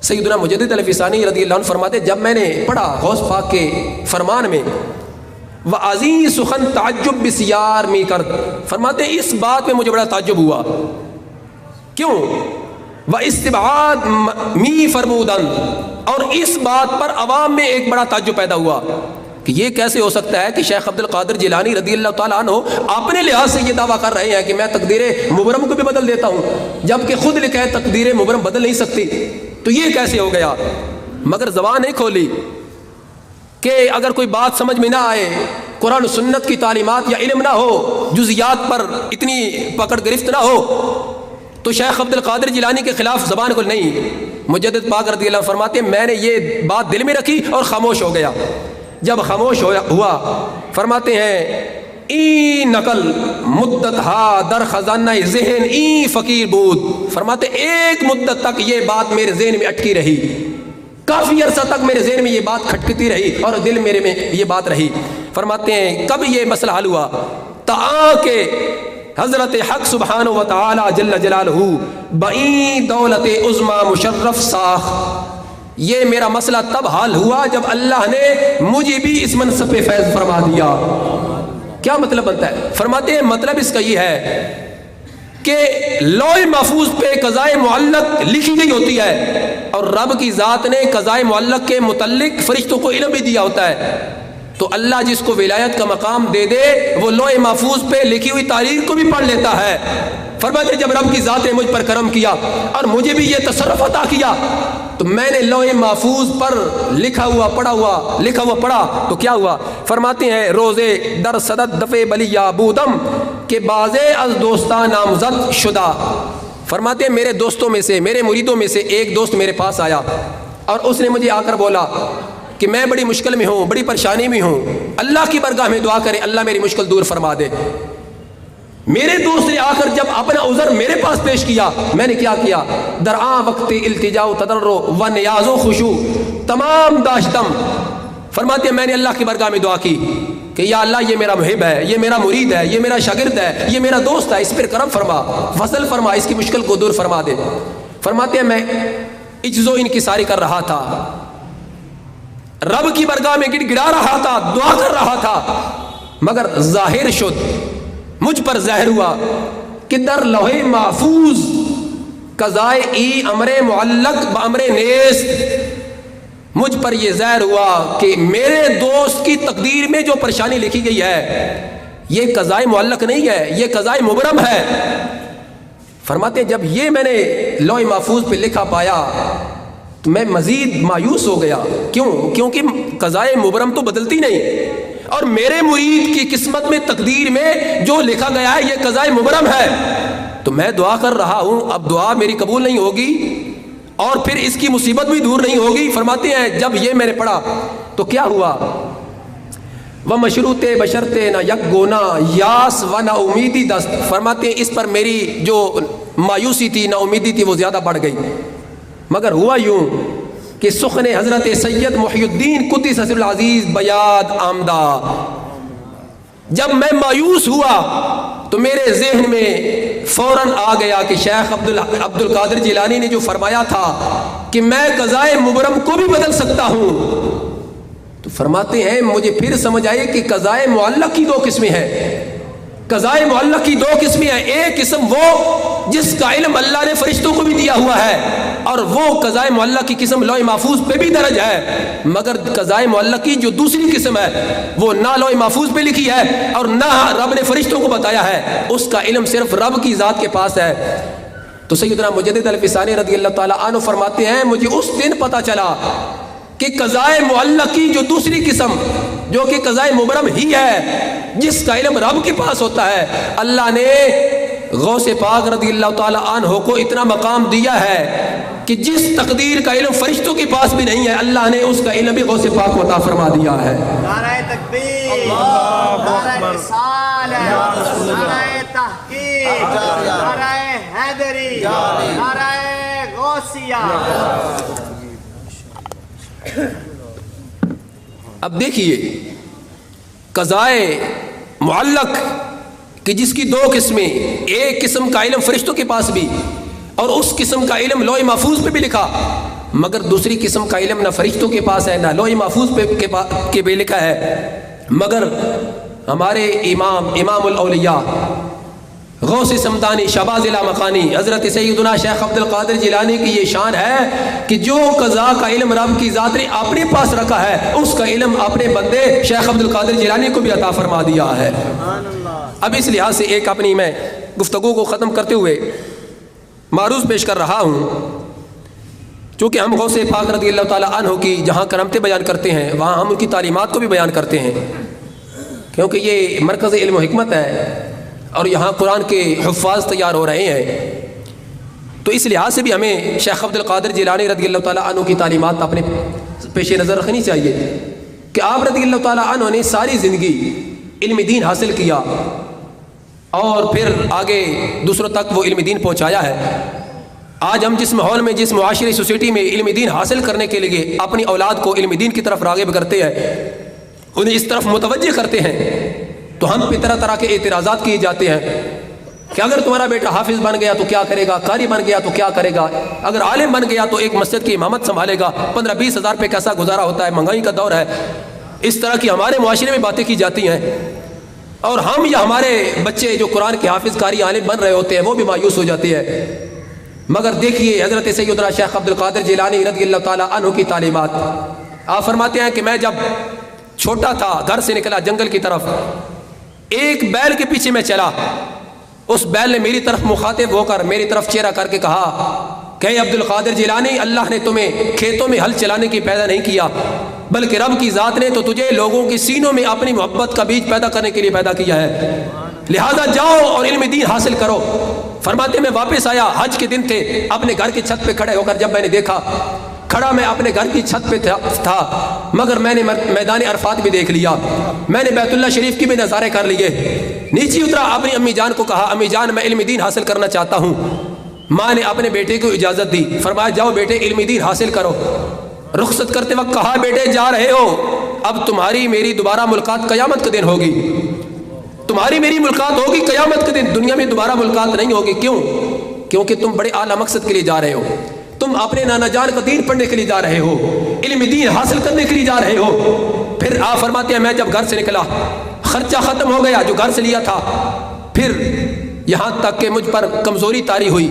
سیدنا مجدد الفی ثانی رضی اللہ عنہ فرماتے جب میں نے پڑھا غوث پاک کے فرمان میں وَعَزِیز سخن تعجب بسیار می کرد، فرماتے اس بات میں مجھے بڑا تعجب ہوا، کیوں؟ وَاِسْتِبْعَاد می فرمودن، اور اس بات پر عوام میں ایک بڑا تعجب پیدا ہوا کہ یہ کیسے ہو سکتا ہے کہ شیخ عبد القادر جیلانی رضی اللہ تعالیٰ عنہ اپنے لحاظ سے یہ دعویٰ کر رہے ہیں کہ میں تقدیر مبرم کو بھی بدل دیتا ہوں، جبکہ خود لکھا ہے تقدیر مبرم بدل نہیں سکتی، تو یہ کیسے ہو گیا؟ مگر زبان نہیں کھولی کہ اگر کوئی بات سمجھ میں نہ آئے، قرآن و سنت کی تعلیمات یا علم نہ ہو، جزیات پر اتنی پکڑ گرفت نہ ہو، تو شیخ عبد القادر جیلانی کے خلاف زبان کھول نہیں۔ مجدد پاک رضی اللہ عنہ فرماتے ہیں میں نے یہ بات دل میں رکھی اور خاموش ہو گیا۔ جب خاموش ہوا فرماتے ہیں ای نقل مدت ہا در خزانہ ذہن ای فقیر بود، فرماتے ایک مدت تک یہ بات میرے ذہن میں اٹکی رہی، کافی عرصہ تک میرے ذہن میں یہ بات کھٹکتی رہی اور دل میرے میں یہ بات رہی۔ فرماتے ہیں کب یہ مسئلہ حل ہوا؟ کہ حضرت حق سبحانہ و تعالی جل جلالہ بئی دولت عظما مشرف ساخ، یہ میرا مسئلہ تب حل ہوا جب اللہ نے مجھے بھی اس منصب پہ فیض فرما دیا۔ کیا مطلب بنتا ہے؟ فرماتے ہیں مطلب اس کا یہ ہے کہ لوح محفوظ پہ قضائے معلق لکھی گئی ہوتی ہے اور رب کی ذات نے قضائے معلق کے متعلق فرشتوں کو علم بھی دیا ہوتا ہے، تو اللہ جس کو ولایت کا مقام دے دے وہ لوح محفوظ پہ لکھی ہوئی تاریخ کو بھی پڑھ لیتا ہے۔ فرماتے جب رب کی ذات نے مجھ پر کرم کیا اور مجھے بھی یہ تصرف عطا کیا تو میں نے لوح محفوظ پر لکھا ہوا پڑھا تو کیا ہوا؟ فرماتے ہیں روزے در صدد دفع بلیہ بودم کہ بازے از دوستان نامزد شدہ، فرماتے ہیں میرے دوستوں میں سے، میرے مریدوں میں سے ایک دوست میرے پاس آیا اور اس نے مجھے آ کر بولا کہ میں بڑی مشکل میں ہوں، بڑی پریشانی میں ہوں، اللہ کی بارگاہ میں دعا کریں اللہ میری مشکل دور فرما دے۔ میرے دوست نے آ کر جب اپنا عذر میرے پاس پیش کیا، میں نے کیا کیا؟ درآں وقت التجا و تضرع و نیاز و خشوع تمام داشتم، فرماتے ہیں میں نے اللہ کی بارگاہ میں دعا کی کہ یا اللہ یہ میرا محب ہے، یہ میرا مرید ہے، یہ میرا شاگرد ہے، یہ میرا دوست ہے، اس پر کرم فرما، فضل فرما، اس کی مشکل کو دور فرما دے۔ فرماتے ہیں میں عجز و انکساری کر رہا تھا، رب کی بارگاہ میں گڑ گڑا رہا تھا، دعا کر رہا تھا، مگر ظاہر شد، مجھ پر ظاہر ہوا کہ در لوح محفوظ قضائے ای امر معلق بامر نیست، مجھ پر یہ ظاہر ہوا کہ میرے دوست کی تقدیر میں جو پریشانی لکھی گئی ہے یہ قضائے معلق نہیں ہے، یہ قضائے مبرم ہے۔ فرماتے ہیں جب یہ میں نے لوح محفوظ پہ لکھا پایا تو میں مزید مایوس ہو گیا، کیونکہ قضائے مبرم تو بدلتی نہیں اور میرے مرید کی قسمت میں تقدیر میں جو لکھا گیا ہے یہ قضائے مبرم ہے۔ تو میں دعا کر رہا ہوں، اب دعا میری قبول نہیں ہوگی اور پھر اس کی مصیبت بھی دور نہیں ہوگی۔ فرماتے ہیں جب یہ میں نے پڑھا تو کیا ہوا، وہ مشروط بشرتے نہ یک گونا یاس و نہ امیدی دست۔ فرماتے ہیں اس پر میری جو مایوسی تھی، نہ امیدی تھی، وہ زیادہ بڑھ گئی۔ مگر ہوا یوں کہ سخن حضرت سید محی الدین قدس سر العزیز بیاد آمدہ، جب میں مایوس ہوا تو میرے ذہن میں فوراً آ گیا کہ شیخ عبد القادر جیلانی نے جو فرمایا تھا کہ میں قضائے مبرم کو بھی بدل سکتا ہوں، تو فرماتے ہیں مجھے پھر سمجھ آئی کہ قضائے معلق کی دو قسمیں ہیں۔ قضائے معلق کی دو قسمیں ہیں، ایک قسم وہ جس کا علم اللہ نے فرشتوں کو بھی دیا ہوا ہے، اور وہ قضائے معلق کی قسم لوح محفوظ پہ بھی درج ہے، مگر قضائے معلق کی جو دوسری قسم ہے وہ نہ لوح محفوظ پہ لکھی ہے اور نہ رب نے فرشتوں کو بتایا ہے، اس کا علم صرف رب کی ذات کے پاس ہے۔ تو سیدنا مجدد الفسانی رضی اللہ تعالیٰ عنہ فرماتے ہیں مجھے اس دن پتہ چلا کہ قضائے معلق کی جو دوسری قسم جو کہ قضائے مبرم ہی ہے، جس کا علم رب کے پاس ہوتا ہے، اللہ نے غوث پاک رضی اللہ تعالیٰ عنہ کو اتنا مقام دیا ہے کہ جس تقدیر کا علم فرشتوں کے پاس بھی نہیں ہے، اللہ نے اس کا علم بھی غوث پاک کو عطا فرما دیا ہے۔ نعرہ تکبیر، نعرہ رسالت، نعرہ تحقیق، نعرہ حیدری، نعرہ غوثیہ۔ اب دیکھیے قضائے معلق کہ جس کی دو قسمیں، ایک قسم کا علم فرشتوں کے پاس بھی اور اس قسم کا علم لوح محفوظ پہ بھی لکھا، مگر دوسری قسم کا علم نہ فرشتوں کے پاس ہے نہ لوح محفوظ پہ بھی لکھا ہے، مگر ہمارے امام الاولیاء غوث سمدانی شہباز لامکانی حضرت سیدنا شیخ عبد القادر جیلانی کی یہ شان ہے کہ جو قضاء کا علم رب کی ذات نے اپنے پاس رکھا ہے، اس کا علم اپنے بندے شیخ عبد القادر جیلانی کو بھی عطا فرما دیا ہے۔ اب اس لحاظ سے ایک اپنی میں گفتگو کو ختم کرتے ہوئے معروض پیش کر رہا ہوں، چونکہ ہم غوث پاک رضی اللہ تعالیٰ عنہ کی جہاں کرامتیں بیان کرتے ہیں وہاں ہم ان کی تعلیمات کو بھی بیان کرتے ہیں، کیونکہ یہ مرکز علم و حکمت ہے اور یہاں قرآن کے حفاظ تیار ہو رہے ہیں، تو اس لحاظ سے بھی ہمیں شیخ عبد القادر جیلانی رضی اللہ تعالیٰ عنہ کی تعلیمات اپنے پیش نظر رکھنی چاہیے کہ آپ رضی اللہ تعالیٰ عنہ نے ساری زندگی علم دین حاصل کیا اور پھر آگے دوسروں تک وہ علم دین پہنچایا ہے۔ آج ہم جس ماحول میں، جس معاشرے سوسائٹی میں علم دین حاصل کرنے کے لیے اپنی اولاد کو علم دین کی طرف راغب کرتے ہیں، انہیں اس طرف متوجہ کرتے ہیں، تو ہم پہ طرح طرح کے اعتراضات کیے جاتے ہیں کہ اگر تمہارا بیٹا حافظ بن گیا تو کیا کرے گا، قاری بن گیا تو کیا کرے گا، اگر عالم بن گیا تو ایک مسجد کی امامت سنبھالے گا، 15-20 ہزار پہ کیسا گزارا ہوتا ہے، مہنگائی کا دور ہے۔ اس طرح کی ہمارے معاشرے میں باتیں کی جاتی ہیں، اور ہم یا ہمارے بچے جو قرآن کے حافظ قاری عالم بن رہے ہوتے ہیں وہ بھی مایوس ہو جاتے ہیں۔ مگر دیکھیے حضرت سیدنا شیخ عبد القادر جیلانی رضی اللہ تعالیٰ عنہ کی تعلیمات، آپ فرماتے ہیں کہ میں جب چھوٹا تھا گھر سے نکلا جنگل کی طرف، ایک بیل کے پیچھے میں چلا، اس بیل نے میری طرف مخاطب ہو کر میری طرف چہرہ کر کے کہا کہ اے عبد القادر جیلانی، اللہ نے تمہیں کھیتوں میں ہل چلانے کی پیدا نہیں کیا، بلکہ رب کی ذات نے تو تجھے لوگوں کے سینوں میں اپنی محبت کا بیج پیدا کرنے کے لیے پیدا کیا ہے، لہذا جاؤ اور علم دین حاصل کرو۔ فرماتے میں واپس آیا، حج کے دن تھے، اپنے گھر کی چھت پہ کھڑے ہو کر جب میں نے دیکھا، کھڑا میں اپنے گھر کی چھت پہ تھا مگر میں نے میدان عرفات بھی دیکھ لیا، میں نے بیت اللہ شریف کی بھی نظارے کر لیے، نیچے اترا، اپنی امی جان کو کہا امی جان میں علم دین حاصل کرنا چاہتا ہوں۔ ماں نے اپنے بیٹے کو اجازت دی، فرمایا جاؤ بیٹے علم دین حاصل کرو۔ رخصت کرتے وقت کہا بیٹے جا رہے ہو، اب تمہاری میری دوبارہ ملاقات قیامت کے دن ہوگی، تمہاری میری ملاقات ہوگی قیامت کے دن، دنیا میں دوبارہ ملاقات نہیں ہوگی۔ کیوں؟ کیونکہ تم بڑے اعلیٰ مقصد کے لیے جا رہے ہو، تم اپنے نانا جان کا دین پڑھنے کے لیے جا رہے ہو، علم دین حاصل کرنے کے لیے جا رہے ہو۔ پھر آپ فرماتے ہیں میں جب گھر سے نکلا، خرچہ ختم ہو گیا جو گھر سے لیا تھا، پھر یہاں تک کہ مجھ پر کمزوری طاری ہوئی،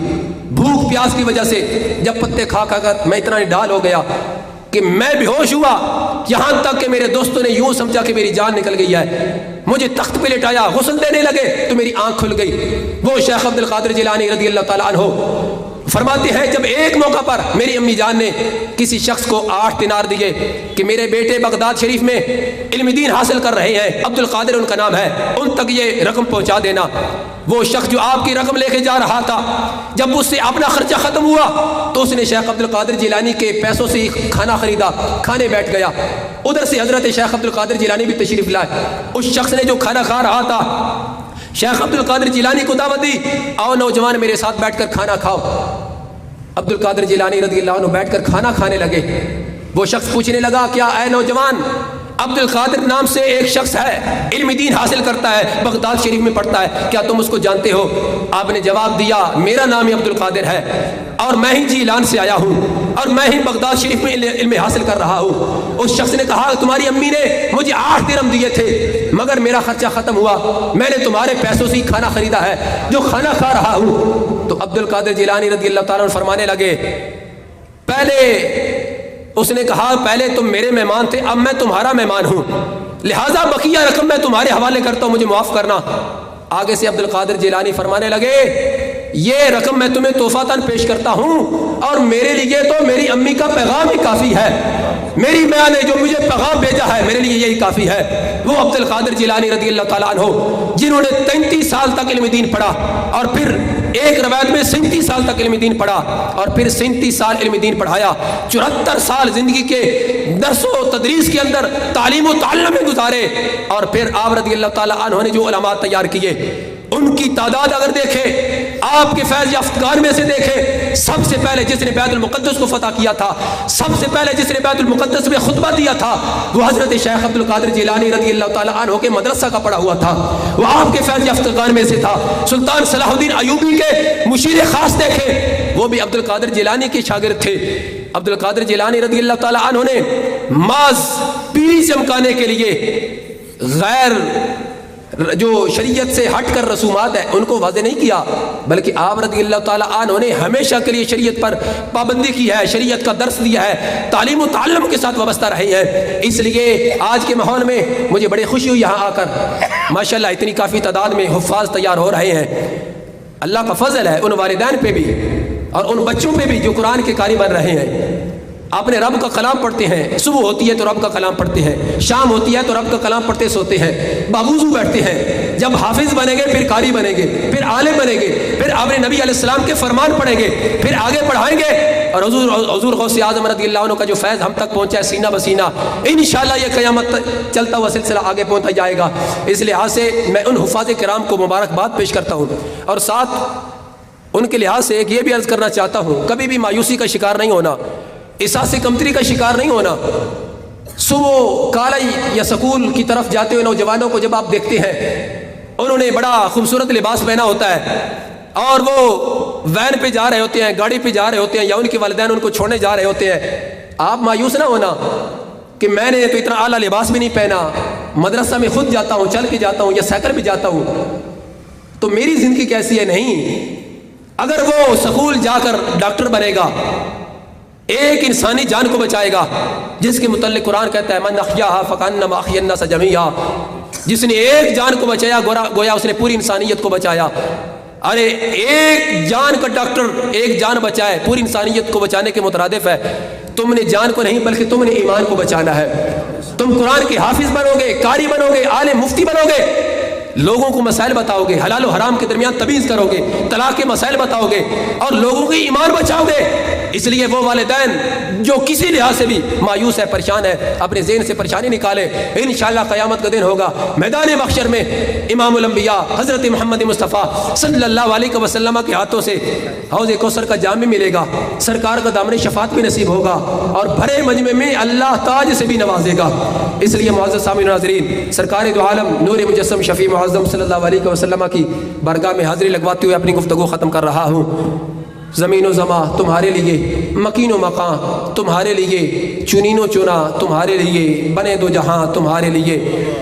بھوک پیاس کی وجہ سے، جب پتے کھا کھا کر میں اتنا نڈال ہو گیا کہ میں بے ہوش ہوا، یہاں تک کہ میرے دوستوں نے یوں سمجھا کہ میری جان نکل گئی ہے، مجھے تخت پہ لٹایا، غسل دینے لگے تو میری آنکھ کھل گئی۔ وہ شیخ عبد القادر جیلانی رضی اللہ تعالیٰ عنہ فرماتے ہیں جب ایک موقع پر میری امی جان نے کسی شخص کو 8 دینار دیے کہ میرے بیٹے بغداد شریف میں علم دین حاصل کر رہے ہیں، عبد القادر ان کا نام ہے، ان تک یہ رقم پہنچا دینا۔ وہ شخص جو آپ کی رقم لے کے جا رہا تھا، جب اس سے اپنا خرچہ ختم ہوا تو اس نے شیخ عبد القادر جیلانی کے پیسوں سے کھانا خریدا، کھانے بیٹھ گیا۔ ادھر سے حضرت شیخ عبد القادر جیلانی بھی تشریف لائے۔ اس شخص نے جو کھانا کھا رہا تھا، شیخ عبد القادر جیلانی کو دعوت دی، آؤ نوجوان میرے ساتھ بیٹھ کر کھانا کھاؤ۔ عبد القادر جیلانی رضی اللہ عنہ بیٹھ کر کھانا کھانے لگے۔ وہ شخص پوچھنے لگا، کیا اے نوجوان، عبد القادر نام سے ایک شخص ہے، علم دین حاصل کرتا ہے، بغداد شریف میں پڑھتا ہے، کیا تم اس کو جانتے ہو؟ آپ نے جواب دیا، میرا نام ہی عبد القادر ہے اور میں ہی جیلان سے آیا ہوں اور میں ہی بغداد شریف میں علم حاصل کر رہا ہوں۔ اس شخص نے کہا، تمہاری امی نے مجھے 8 درہم دیے تھے مگر میرا خرچہ ختم ہوا، میں نے تمہارے پیسوں سے ہی کھانا خریدا ہے جو کھانا کھا رہا ہوں۔ تو عبد القادر جیلانی رضی اللہ تعالیٰ عنہ فرمانے لگے، اس نے کہا پہلے تم میرے مہمان تھے، اب میں تمہارا مہمان ہوں، لہٰذا بقیہ رقم میں تمہارے حوالے کرتا ہوں، مجھے معاف کرنا۔ آگے سے عبد القادر جیلانی فرمانے لگے، یہ رقم میں تمہیں تحفہ پیش کرتا ہوں اور میرے لیے تو میری امی کا پیغام ہی کافی ہے، میری ماں نے جو مجھے پیغام بھیجا ہے میرے لیے یہی کافی ہے۔ وہ عبد القادر جیلانی رضی اللہ تعالیٰ عنہ جنہوں نے 33 سال تک علم دین پڑھا اور پھر ایک روایت میں 37 سال تک علم دین پڑھا اور پھر 37 سال علم دین پڑھایا، 74 سال زندگی کے درس و تدریس کے اندر تعلیم و تعلم میں گزارے، اور پھر آپ رضی اللہ تعالیٰ عنہ نے جو علماء تیار کیے ان کی تعداد اگر دیکھیں، آپ کے فیض یافتگان میں سے دیکھیں، سب سے پہلے جس نے بیت المقدس کو فتح کیا تھا، سب سے پہلے جس نے بیت المقدس میں خطبہ دیا تھا، وہ حضرت شیخ عبد القادر جیلانی رضی اللہ تعالیٰ عنہ کے مدرسہ کا پڑھا ہوا تھا، وہ آپ کے فیض یافتگان میں سے تھا۔ سلطان صلاح الدین ایوبی کے مشیر خاص دیکھیں، وہ بھی عبد القادر جیلانی کے شاگرد تھے۔ عبد القادر جیلانی رضی اللہ تعالیٰ عنہ نے ماز پیری چمکانے کے لیے غیر جو شریعت سے ہٹ کر رسومات ہیں ان کو واضح نہیں کیا، بلکہ آپ رضی اللہ تعالیٰ عنہ نے ہمیشہ کے لیے شریعت پر پابندی کی ہے، شریعت کا درس دیا ہے، تعلیم و تعلم کے ساتھ وابستہ رہے ہیں۔ اس لیے آج کے ماحول میں مجھے بڑی خوشی ہوئی یہاں آ کر، ماشاءاللہ اتنی کافی تعداد میں حفاظ تیار ہو رہے ہیں۔ اللہ کا فضل ہے ان والدین پہ بھی اور ان بچوں پہ بھی جو قرآن کے قاری بن رہے ہیں، اپنے رب کا کلام پڑھتے ہیں، صبح ہوتی ہے تو رب کا کلام پڑھتے ہیں، شام ہوتی ہے تو رب کا کلام پڑھتے سوتے ہیں، باوضو بیٹھتے ہیں، جب حافظ بنیں گے پھر قاری بنیں گے، پھر عالم بنیں گے، پھر اپنے نبی علیہ السلام کے فرمان پڑھیں گے، پھر آگے پڑھائیں گے، اور حضور غوث اعظم رضی اللہ عنہ کا جو فیض ہم تک پہنچا ہے سینہ بسینہ، انشاءاللہ یہ قیامت چلتا ہوا سلسلہ آگے پہنچتا جائے گا۔ اس لحاظ سے میں ان حفاظ کرام کو مبارکباد پیش کرتا ہوں، اور ساتھ ان کے لحاظ سے ایک یہ بھی عرض کرنا چاہتا ہوں، کبھی بھی مایوسی کا شکار نہیں ہونا، احساس کمتری کا شکار نہیں ہونا۔ صبح کالج یا سکول کی طرف جاتے ہوئے نوجوانوں کو جب آپ دیکھتے ہیں، انہوں نے بڑا خوبصورت لباس پہنا ہوتا ہے اور وہ وین پہ جا رہے ہوتے ہیں، گاڑی پہ جا رہے ہوتے ہیں، یا ان کے والدین ان کو چھوڑنے جا رہے ہوتے ہیں، آپ مایوس نہ ہونا کہ میں نے تو اتنا اعلیٰ لباس بھی نہیں پہنا، مدرسہ میں خود جاتا ہوں، چل کے جاتا ہوں یا سائیکل پہ جاتا ہوں، تو میری زندگی کیسی ہے؟ نہیں، اگر وہ سکول جا کر ڈاکٹر بنے گا، ایک انسانی جان کو بچائے گا، جس کے متعلق قرآن کہتا ہے من احیاھا فکأنما احیا الناس جمیعا، جس نے ایک جان کو بچایا گویا اس نے پوری انسانیت کو بچایا۔ ارے ایک جان کا ڈاکٹر ایک جان بچائے پوری انسانیت کو بچانے کے مترادف ہے۔ تم نے جان کو نہیں بلکہ تم نے ایمان کو بچانا ہے۔ تم قرآن کے حافظ بنو گے، قاری بنو گے، عالم مفتی بنو گے، لوگوں کو مسائل بتاؤ گے، حلال و حرام کے درمیان تمیز کرو گے، طلاق کے مسائل بتاؤ گے اور لوگوں کی ایمان بچاؤ گے۔ اس لیے وہ والدین جو کسی لحاظ سے بھی مایوس ہے، پریشان ہے، اپنے ذہن سے پریشانی نکالے، انشاءاللہ قیامت کا دن ہوگا، میدان محشر میں امام الانبیاء حضرت محمد مصطفیٰ صلی اللہ علیہ وسلم کے ہاتھوں سے حوض کوثر کا جام بھی ملے گا، سرکار کا دامن شفاعت بھی نصیب ہوگا، اور بھرے مجمع میں اللہ تاج سے بھی نوازے گا۔ اس لیے معزز سامعین و ناظرین، سرکار دو عالم نور مجسم شفیع معظم صلی اللہ علیہ وسلم کی بارگاہ میں حاضری لگواتے ہوئے اپنی گفتگو ختم کر رہا ہوں۔ زمین و زماں تمہارے لیے، مکین و مقام تمہارے لیے، چنین و چنا تمہارے لیے، بنے دو جہاں تمہارے لیے،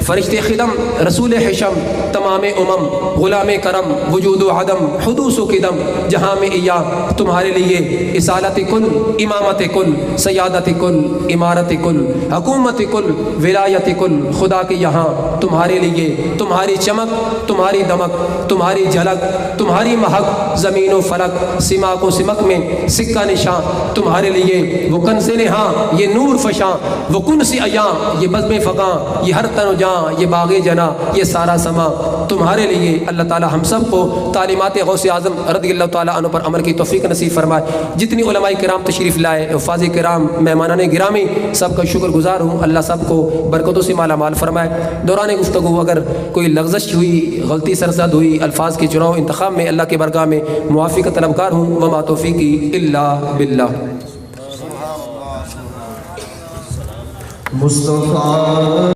فرشتے خدم رسول حشم تمام امم، غلام کرم وجود و عدم حدوث و قدم، جہاں میں ایاں تمہارے لیے، اصالت کل امامت کل سیادت کل امارت کل حکومت کل ولایت کل، خدا کے یہاں تمہارے لیے، تمہاری چمک تمہاری دمک تمہاری جھلک تمہاری مہک، زمین و فلک سماک و سمک میں سکہ نشاں تمہارے لیے، وہ کنز نہاں یہ نور فشاں، وہ کنس عیاں یہ بزم فقاں، یہ ہر تن و جاں یہ باغ جنا یہ سارا سما تمہارے لیے۔ اللہ تعالی ہم سب کو تعلیمات غوث اعظم رضی اللہ تعالیٰ عنہ پر عمل کی توفیق نصیب فرمائے۔ جتنی علماء کرام تشریف لائے، حفاظ کرام، مہمانان گرامی، سب کا شکر گزار ہوں، اللہ سب کو برکتوں سے مالا مال فرمائے۔ دوران گفتگو اگر کوئی لغزش ہوئی، غلطی سرزد ہوئی، الفاظ کے چناؤ انتخاب میں اللہ کی بارگاہ میں معافی کا طلبگار ہوں، وما توفیقی الا باللہ۔ مصطفیٰ